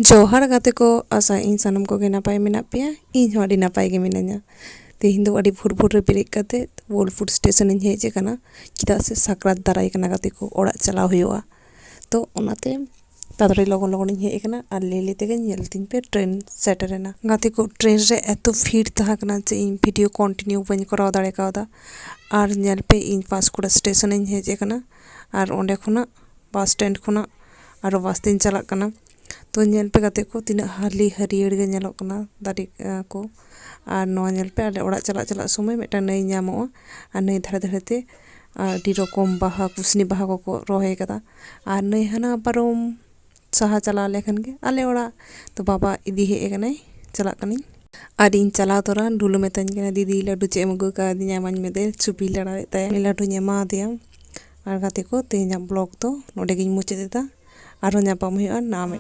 जोहार गाते को आशा इन सानम को नपाय मेना पेया इन हो अडी नपाय गे मिनाया तेहिं दो अडी भोर भोर रे बेरेद काते बोलपुर स्टेशन इन हेज कना चेदा से साकरात दाराय कना गाते को ओड़ा चलाव हुआ तो ओनाते ताड़ाताड़ी लगन लगन इन हेज कना आर लेले तेगे नेल तिन पे ट्रेन सेटरेना गाते को ट्रेन रे एतो भीड़ तहा कना जे इन वीडियो कंटिन्यू बन कराव दाड़े कावदा आर नेल पे इन पासकुड़ा स्टेशन इन हेज कना आर ओंडे खुना बस स्टैंड खुना आरो बस तीन चला कना तो नेल पे गाते को तीना हाली हरियर गे नेलोग कना दाड़ी को आर नोआ नेल पे आले ओड़ा चला चला समय मेटा नई नामोआ आर नई धारे धारे ते आडी रकम बाहा कुसनी बाहा को रोहे कदा आर नई हाना पारम साहा चला लेखन गे आले ओड़ा तो बाबा इदी हे कनाय चला कनी आर इन चला तोरा डुलु मेताኝ कना दीदी लड्डू चे एम अगु का दिया माñ मेदे चुपी लड़ावे ताय लड्डू एमा दिया आर गाते को तेजा ब्लॉग तो नोडे गिñ मुचादेदा आरो ñापाम हुआ ना।